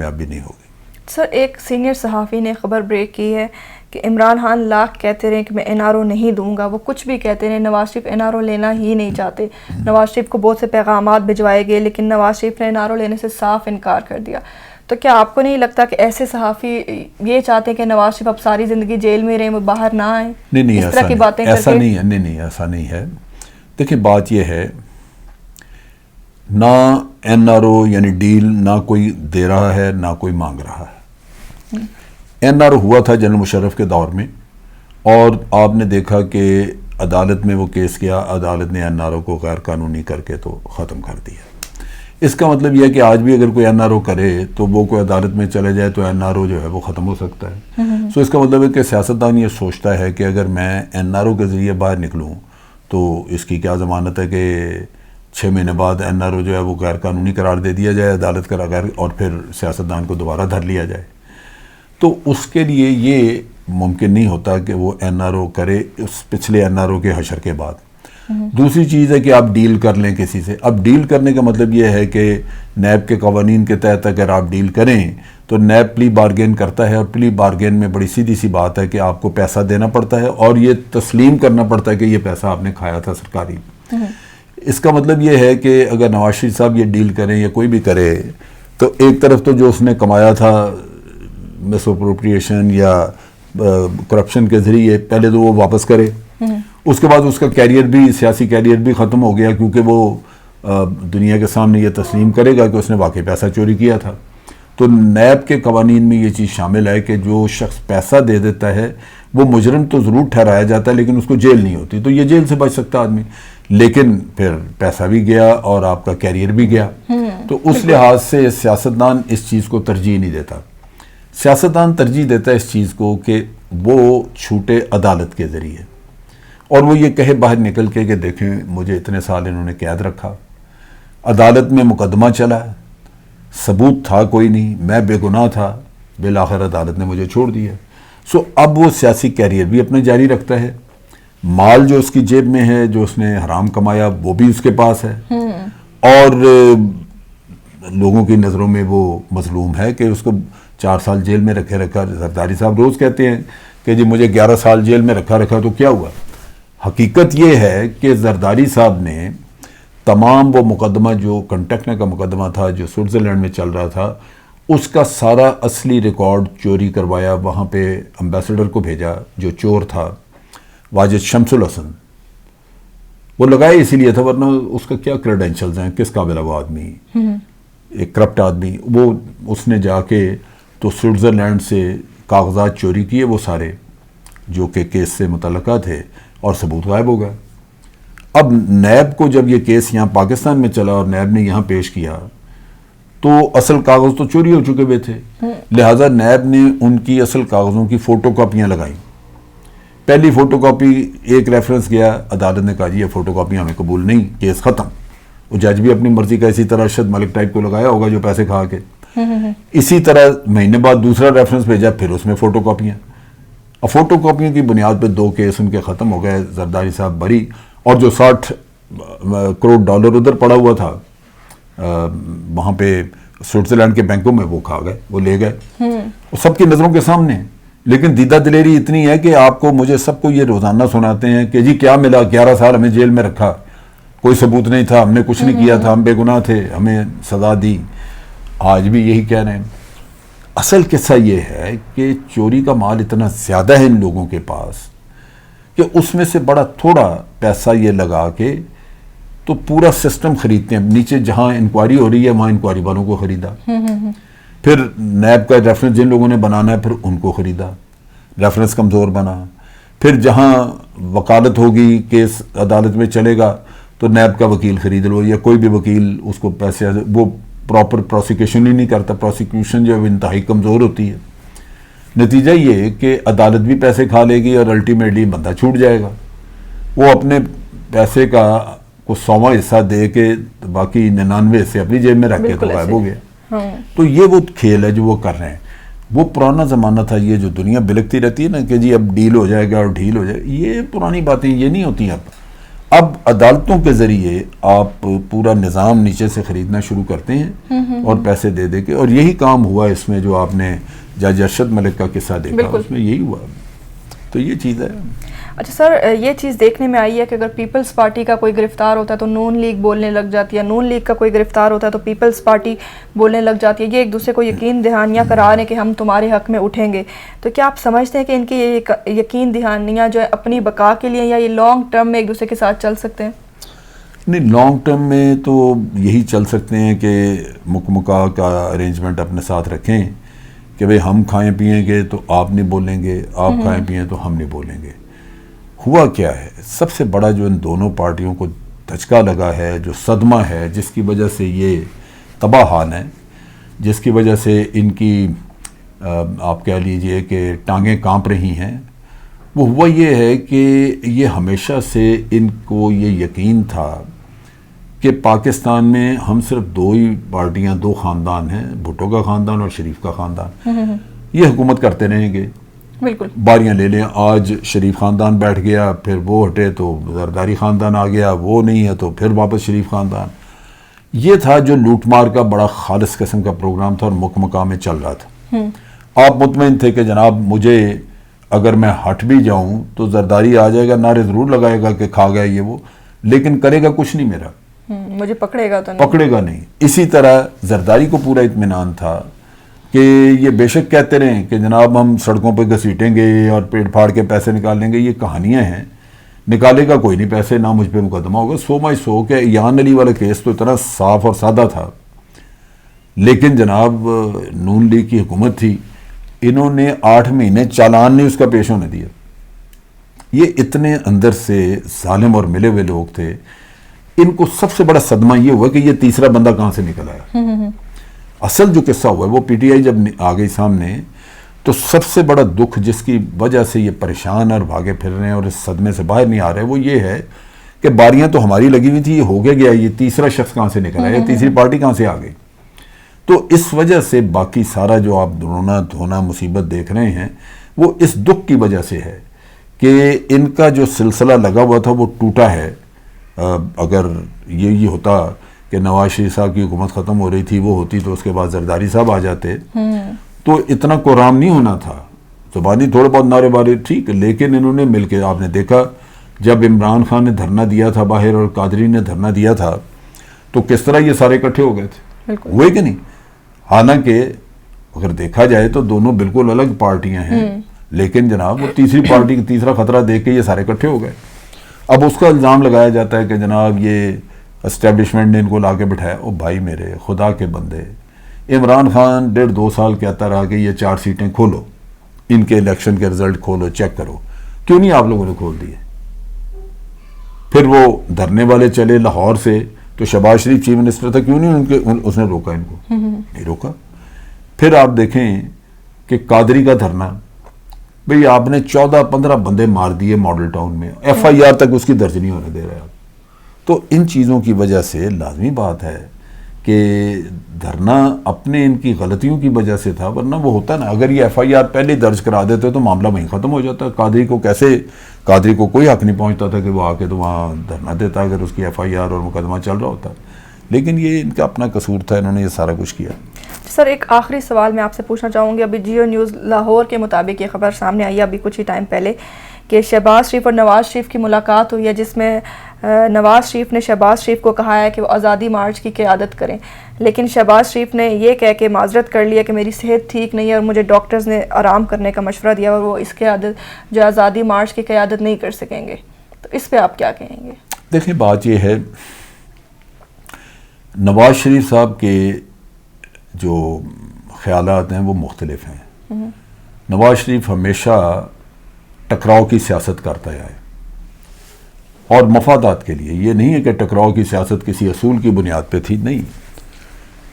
کامیاب بھی نہیں ہوگی. سر ایک سینئر صحافی نے خبر بریک کی ہے کہ عمران خان لاکھ کہتے رہے کہ میں این آر او نہیں دوں گا، وہ کچھ بھی کہتے رہے، Nawaz Sharif N R O لینا ہی نہیں چاہتے. نواز شریف کو بہت سے پیغامات بھجوائے گئے لیکن نواز شریف نے این آر او لینے سے صاف انکار کر دیا. تو کیا آپ کو نہیں لگتا کہ ایسے صحافی یہ چاہتے ہیں کہ نواز شریف اب ساری زندگی جیل میں رہیں، وہ باہر نہ آئیں؟ نہیں اس طرح کی باتیں ایسا نہیں ہے. نہیں ایسا نہیں ہے. دیکھیں بات یہ ہے، نہ این آر او یعنی ڈیل نہ کوئی دے رہا ہے نہ کوئی مانگ رہا ہے. این آر او ہوا تھا جنرل مشرف کے دور میں، اور آپ نے دیکھا کہ عدالت میں وہ کیس کیا، عدالت نے این آر او کو غیر قانونی کر کے تو ختم کر دیا. اس کا مطلب یہ ہے کہ آج بھی اگر کوئی این آر او کرے تو وہ کوئی عدالت میں چلے جائے تو این آر او جو ہے وہ ختم ہو سکتا ہے. سو اس کا مطلب ہے کہ سیاستدان یہ سوچتا ہے کہ اگر میں این آر او کے ذریعے باہر نکلوں تو اس کی کیا ضمانت ہے کہ 6 مہینے بعد این آر او جو ہے وہ غیر قانونی قرار دے دیا جائے عدالت کا غیر، اور پھر سیاستدان کو دوبارہ دھر لیا جائے. تو اس کے لیے یہ ممکن نہیں ہوتا کہ وہ این آر او کرے اس پچھلے این آر او کے حشر کے بعد. دوسری چیز ہے کہ آپ ڈیل کر لیں کسی سے. اب ڈیل کرنے کا مطلب یہ ہے کہ نیب کے قوانین کے تحت اگر آپ ڈیل کریں تو نیب پلی بارگین کرتا ہے، اور پلی بارگین میں بڑی سیدھی سی بات ہے کہ آپ کو پیسہ دینا پڑتا ہے اور یہ تسلیم کرنا پڑتا ہے کہ یہ پیسہ آپ نے کھایا تھا سرکاری. اس کا مطلب یہ ہے کہ اگر نواز شریف صاحب یہ ڈیل کریں یا کوئی بھی کرے تو ایک طرف تو جو اس نے کمایا تھا مس اپروپریشن یا کرپشن کے ذریعے پہلے تو وہ واپس کرے، اس کے بعد اس کا کیریئر بھی، سیاسی کیریئر بھی ختم ہو گیا، کیونکہ وہ دنیا کے سامنے یہ تسلیم کرے گا کہ اس نے واقعی پیسہ چوری کیا تھا. تو نیب کے قوانین میں یہ چیز شامل ہے کہ جو شخص پیسہ دے دیتا ہے وہ مجرم تو ضرور ٹھہرایا جاتا ہے لیکن اس کو جیل نہیں ہوتی. تو یہ جیل سے بچ سکتا آدمی، لیکن پھر پیسہ بھی گیا اور آپ کا کیریئر بھی گیا. تو اس لحاظ سے سیاستدان اس چیز کو ترجیح نہیں دیتا. سیاستدان ترجیح دیتا ہے اس چیز کو کہ وہ چھوٹے عدالت کے ذریعے، اور وہ یہ کہے باہر نکل کے کہ دیکھیں مجھے اتنے سال انہوں نے قید رکھا، عدالت میں مقدمہ چلا، ثبوت تھا کوئی نہیں، میں بے گناہ تھا، بالآخر عدالت نے مجھے چھوڑ دیا. سو اب وہ سیاسی کیریئر بھی اپنا جاری رکھتا ہے، مال جو اس کی جیب میں ہے جو اس نے حرام کمایا وہ بھی اس کے پاس ہے، اور لوگوں کی نظروں میں وہ مظلوم ہے کہ اس کو 4 سال جیل میں رکھا. زرداری صاحب روز کہتے ہیں کہ جی مجھے 11 سال جیل میں رکھا تو کیا ہوا. حقیقت یہ ہے کہ زرداری صاحب نے تمام وہ مقدمہ جو کنٹیکنا کا مقدمہ تھا جو سوئٹزرلینڈ میں چل رہا تھا، اس کا سارا اصلی ریکارڈ چوری کروایا، وہاں پہ امبیسڈر کو بھیجا جو چور تھا واجد شمس الحسن. وہ لگائے اسی لیے تھا، ورنہ اس کا کیا کریڈینشلز ہیں، کس قابل ہے وہ آدمی، ایک کرپٹ آدمی. وہ اس نے جا کے تو سوئٹزرلینڈ سے کاغذات چوری کیے وہ سارے جو کہ کیس سے متعلقہ تھے، اور ثبوت غائب ہو گئے. اب نیب کو جب یہ کیس یہاں پاکستان میں چلا اور نیب نے یہاں پیش کیا تو اصل کاغذ تو چوری ہو چکے ہوئے تھے، لہٰذا نیب نے ان کی اصل کاغذوں کی فوٹو کاپیاں لگائیں. پہلی فوٹو کاپی ایک ریفرنس گیا، عدالت نے کہا جی یہ فوٹو کاپی ہمیں قبول نہیں، کیس ختم. وہ جج بھی اپنی مرضی کا اسی طرح ارشد ملک ٹائپ کو لگایا ہوگا جو پیسے کھا کے. اسی طرح مہینے بعد دوسرا ریفرنس بھیجا، پھر اس میں فوٹو کاپیاں. اور فوٹو کاپیوں کی بنیاد پہ 2 کیس ان کے ختم ہو گئے، زرداری صاحب بری، اور جو $60 کروڑ ادھر پڑا ہوا تھا وہاں پہ سوئٹزرلینڈ کے بینکوں میں وہ کھا گئے، وہ لے گئے سب کی نظروں کے سامنے. لیکن دیدہ دلیری اتنی ہے کہ آپ کو مجھے سب کو یہ روزانہ سناتے ہیں کہ جی کیا ملا، 11 سال ہمیں جیل میں رکھا، کوئی ثبوت نہیں تھا، ہم نے کچھ نہیں کیا تھا، ہم بے گناہ تھے، ہمیں سزا دی. آج بھی یہی کہہ رہے ہیں. اصل قصہ یہ ہے کہ چوری کا مال اتنا زیادہ ہے ان لوگوں کے پاس کہ اس میں سے بڑا تھوڑا پیسہ یہ لگا کے تو پورا سسٹم خریدتے ہیں. نیچے جہاں انکوائری ہو رہی ہے وہاں انکوائری والوں کو خریدا، پھر نیب کا ریفرنس جن لوگوں نے بنانا ہے پھر ان کو خریدا، ریفرنس کمزور بنا. پھر جہاں وکالت ہوگی، کیس عدالت میں چلے گا تو نیب کا وکیل خرید لو، یا کوئی بھی وکیل اس کو پیسے، وہ پراپر پروسیکیوشن ہی نہیں کرتا. پروسیکیوشن جو انتہائی کمزور ہوتی ہے. نتیجہ یہ کہ عدالت بھی پیسے کھا لے گی اور الٹیمیٹلی بندہ چھوٹ جائے گا. وہ اپنے پیسے کا کو 100واں حصہ دے کے باقی 99 حصے اپنی جیب میں رکھ کے تو غائب ہو گیا. تو یہ وہ کھیل ہے جو وہ کر رہے ہیں. وہ پرانا زمانہ تھا، یہ جو دنیا بلکتی رہتی ہے نا کہ جی اب ڈیل ہو جائے گا اور ڈھیل ہو جائے گا، یہ پرانی باتیں یہ نہیں ہوتی. اب عدالتوں کے ذریعے آپ پورا نظام نیچے سے خریدنا شروع کرتے ہیں اور پیسے دے دے کے, اور یہی کام ہوا اس میں جو آپ نے جج ارشد ملک کا قصہ دیکھا, اس میں یہی ہوا. تو یہ چیز ہے. اچھا سر, یہ چیز دیکھنے میں آئی ہے کہ اگر پیپلز پارٹی کا کوئی گرفتار ہوتا ہے تو نون لیگ بولنے لگ جاتی ہے, نون لیگ کا کوئی گرفتار ہوتا ہے تو پیپلز پارٹی بولنے لگ جاتی ہے. یہ ایک دوسرے کو یقین دہانیاں کرا رہے ہیں کہ ہم تمہارے حق میں اٹھیں گے. تو کیا آپ سمجھتے ہیں کہ ان کی یہ یقین دہانیاں جو ہے اپنی بقا کے لیے, یا یہ لانگ ٹرم میں ایک دوسرے کے ساتھ چل سکتے ہیں؟ نہیں, لانگ ٹرم میں تو یہی چل سکتے ہیں کہ مکمکا کا ارینجمنٹ اپنے ساتھ رکھیں کہ بھئی ہم کھائیں پئیں گے تو آپ نہیں بولیں گے, آپ کھائیں پئیں تو ہم نہیں بولیں گے. ہوا کیا ہے, سب سے بڑا جو ان دونوں پارٹیوں کو دھچکا لگا ہے, جو صدمہ ہے, جس کی وجہ سے یہ تباہ حال ہیں, جس کی وجہ سے ان کی آپ کہہ لیجئے کہ ٹانگیں کانپ رہی ہیں, وہ ہوا یہ ہے کہ یہ ہمیشہ سے ان کو یہ یقین تھا کہ پاکستان میں ہم صرف دو ہی پارٹیاں, دو خاندان ہیں, بھٹو کا خاندان اور شریف کا خاندان, یہ حکومت کرتے رہیں گے, بالکل باریاں لے لیں. آج شریف خاندان بیٹھ گیا, پھر وہ ہٹے تو زرداری خاندان آ گیا, وہ نہیں ہے تو پھر واپس شریف خاندان. یہ تھا جو لوٹ مار کا بڑا خالص قسم کا پروگرام تھا اور مکمکا میں چل رہا تھا. آپ مطمئن تھے کہ جناب مجھے اگر میں ہٹ بھی جاؤں تو زرداری آ جائے گا, نعرے ضرور لگائے گا کہ کھا گیا یہ وہ, لیکن کرے گا کچھ نہیں, میرا مجھے پکڑے گا تو نہیں, پکڑے گا نہیں. اسی طرح زرداری کو پورا اطمینان تھا کہ یہ بے شک کہتے رہیں کہ جناب ہم سڑکوں پہ گھسیٹیں گے اور پیٹ پھاڑ کے پیسے نکال لیں گے, یہ کہانیاں ہیں, نکالے گا کوئی نہیں پیسے, نہ مجھ پہ مقدمہ ہوگا. سو مائی سو کہ ایان علی والا کیس تو اتنا صاف اور سادہ تھا, لیکن جناب نون لیگ کی حکومت تھی, انہوں نے 8 مہینے چالان نہیں اس کا پیش ہونے دیا. یہ اتنے اندر سے ظالم اور ملے ہوئے لوگ تھے. ان کو سب سے بڑا صدمہ یہ ہوا کہ یہ تیسرا بندہ کہاں سے نکل آیا. اصل جو قصہ ہوا ہے وہ پی ٹی آئی جب آ گئی سامنے, تو سب سے بڑا دکھ جس کی وجہ سے یہ پریشان اور بھاگے پھر رہے ہیں اور اس صدمے سے باہر نہیں آ رہے, وہ یہ ہے کہ باریاں تو ہماری لگی ہوئی تھی, یہ ہو گیا, یہ تیسرا شخص کہاں سے نکل آیا, تیسری پارٹی کہاں سے آ گئی. تو اس وجہ سے باقی سارا جو آپ رونا دھونا مصیبت دیکھ رہے ہیں وہ اس دکھ کی وجہ سے ہے کہ ان کا جو سلسلہ لگا ہوا تھا وہ ٹوٹا ہے. اگر یہ ہوتا کہ نواز شریف صاحب کی حکومت ختم ہو رہی تھی, وہ ہوتی تو اس کے بعد زرداری صاحب آ جاتے, تو اتنا قرام نہیں ہونا تھا. زبانی تھوڑے بہت نعرے بارے ٹھیک, لیکن انہوں نے مل کے, آپ نے دیکھا جب عمران خان نے دھرنا دیا تھا باہر اور قادری نے دھرنا دیا تھا, تو کس طرح یہ سارے اکٹھے ہو گئے تھے, ہوئے کہ نہیں. حالانکہ اگر دیکھا جائے تو دونوں بالکل الگ پارٹیاں ہیں, لیکن جناب وہ تیسری پارٹی کا تیسرا خطرہ دیکھ کے یہ سارے اکٹھے ہو گئے. اب اس کا الزام لگایا جاتا ہے کہ جناب یہ اسٹیبلشمنٹ نے ان کو لا کے بٹھایا. او بھائی میرے خدا کے بندے, عمران خان 1.5-2 سال کہتا رہا کہ یہ 4 سیٹیں کھولو, ان کے الیکشن کے رزلٹ کھولو, چیک کرو. کیوں نہیں آپ لوگوں نے کھول دیے؟ پھر وہ دھرنے والے چلے لاہور سے, تو شہباز شریف چیف منسٹر تھا, کیوں نہیں اس نے روکا ان کو, نہیں روکا. پھر آپ دیکھیں کہ قادری کا دھرنا, بھئی آپ نے 14-15 بندے مار دیے ماڈل ٹاؤن میں, ایف آئی آر تک اس کی درج نہیں ہونے دے رہے آپ. تو ان چیزوں کی وجہ سے لازمی بات ہے کہ دھرنا اپنے ان کی غلطیوں کی وجہ سے تھا, ورنہ وہ ہوتا نا, اگر یہ ایف آئی آر پہلے درج کرا دیتے تو معاملہ وہیں ختم ہو جاتا. قادری کو کوئی حق نہیں پہنچتا تھا کہ وہ آ کے تو وہاں دھرنا دیتا اگر اس کی ایف آئی آر اور مقدمہ چل رہا ہوتا, لیکن یہ ان کا اپنا قصور تھا, انہوں نے یہ سارا کچھ کیا. سر ایک آخری سوال میں آپ سے پوچھنا چاہوں گی. ابھی جیو نیوز لاہور کے مطابق یہ خبر سامنے آئی ہے ابھی کچھ ہی ٹائم پہلے کہ شہباز شریف اور نواز شریف کی ملاقات ہوئی ہے, جس میں نواز شریف نے شہباز شریف کو کہا ہے کہ وہ آزادی مارچ کی قیادت کریں, لیکن شہباز شریف نے یہ کہہ کے معذرت کر لیا کہ میری صحت ٹھیک نہیں ہے اور مجھے ڈاکٹرز نے آرام کرنے کا مشورہ دیا, اور وہ اس قیادت جو آزادی مارچ کی قیادت نہیں کر سکیں گے. تو اس پہ آپ کیا کہیں گے؟ دیکھیں بات یہ ہے, نواز شریف صاحب کے جو خیالات ہیں وہ مختلف ہیں. نواز شریف ہمیشہ ٹکراؤ کی سیاست کرتا ہے اور مفادات کے لیے. یہ نہیں ہے کہ ٹکراؤ کی سیاست کسی اصول کی بنیاد پہ تھی, نہیں,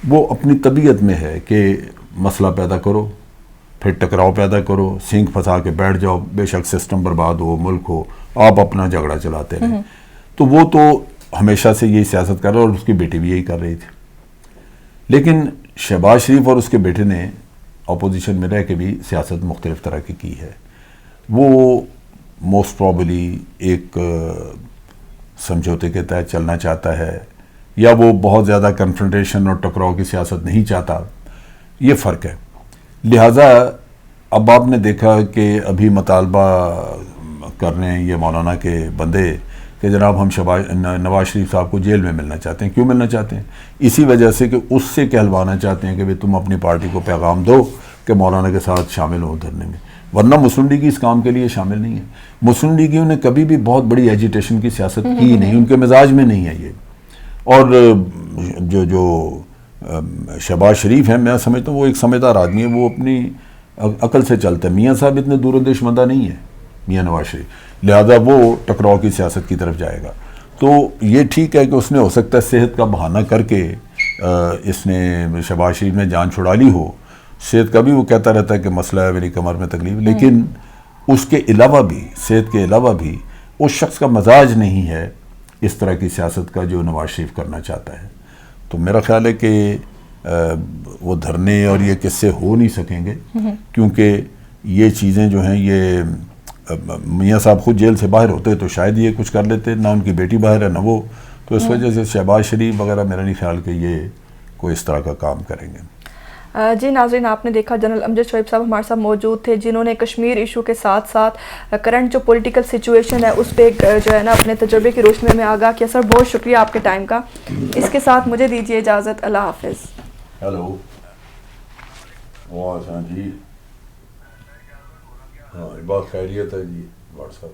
وہ اپنی طبیعت میں ہے کہ مسئلہ پیدا کرو, پھر ٹکراؤ پیدا کرو, سینک پھنسا کے بیٹھ جاؤ, بے شک سسٹم برباد ہو, ملک ہو, آپ اپنا جھگڑا چلاتے رہیں. تو وہ تو ہمیشہ سے یہی سیاست کر رہا, اور اس کی بیٹی بھی یہی کر رہی تھی. لیکن شہباز شریف اور اس کے بیٹے نے اپوزیشن میں رہ کے بھی سیاست مختلف طرح کی ہے. وہ موسٹ پرابلی ایک سمجھوتے کے تحت چلنا چاہتا ہے یا وہ بہت زیادہ کنفرنٹیشن اور ٹکراؤ کی سیاست نہیں چاہتا، یہ فرق ہے. لہٰذا اب آپ نے دیکھا کہ ابھی مطالبہ کر رہے ہیں یہ مولانا کے بندے کہ جناب ہم نواز شریف صاحب کو جیل میں ملنا چاہتے ہیں. کیوں ملنا چاہتے ہیں؟ اسی وجہ سے کہ اس سے کہلوانا چاہتے ہیں کہ تم اپنی پارٹی کو پیغام دو کہ مولانا کے ساتھ شامل ہو دھرنے میں، ورنہ مسلم لیگ اس کام کے لیے شامل نہیں ہے. مسلم لیگیوں نے کبھی بھی بہت بڑی ایجیٹیشن کی سیاست کی نہیں، ان کے مزاج میں نہیں ہے یہ. اور جو شہباز شریف ہیں، میں سمجھتا ہوں وہ ایک سمجھدار آدمی ہے، وہ اپنی عقل سے چلتا ہے. میاں صاحب اتنے دور اندیش مندہ نہیں ہے میاں نواز شریف، لہذا وہ ٹکراؤ کی سیاست کی طرف جائے گا. تو یہ ٹھیک ہے کہ اس نے ہو سکتا ہے صحت کا بہانہ کر کے اس نے شہباز شریف نے جان چھڑا لی ہو. صحت کا بھی وہ کہتا رہتا ہے کہ مسئلہ ہے میری کمر میں تکلیف، لیکن اس کے علاوہ بھی، صحت کے علاوہ بھی، اس شخص کا مزاج نہیں ہے اس طرح کی سیاست کا جو نواز شریف کرنا چاہتا ہے. تو میرا خیال ہے کہ وہ دھرنے اور یہ قصے ہو نہیں سکیں گے، کیونکہ یہ چیزیں جو ہیں، یہ میاں صاحب خود جیل سے باہر ہوتے تو شاید یہ کچھ کر لیتے، نہ ان کی بیٹی باہر ہے نہ وہ. تو اس وجہ سے شہباز شریف وغیرہ میرا نہیں خیال کہ یہ کوئی اس طرح کا کام کریں گے. جی ناظرین، آپ نے دیکھا جنرل امجد شعیب صاحب ہمارے ساتھ موجود تھے، جنہوں نے کشمیر ایشو کے ساتھ ساتھ کرنٹ جو پولیٹیکل سچویشن ہے اس پہ جو ہے نا اپنے تجربے کی روشنی میں آگاہ کیا. سر بہت شکریہ آپ کے ٹائم کا. اس کے ساتھ مجھے دیجیے اجازت. اللہ حافظ. ہیلو، جی ہاں، بات خیریت ہے جی. What's app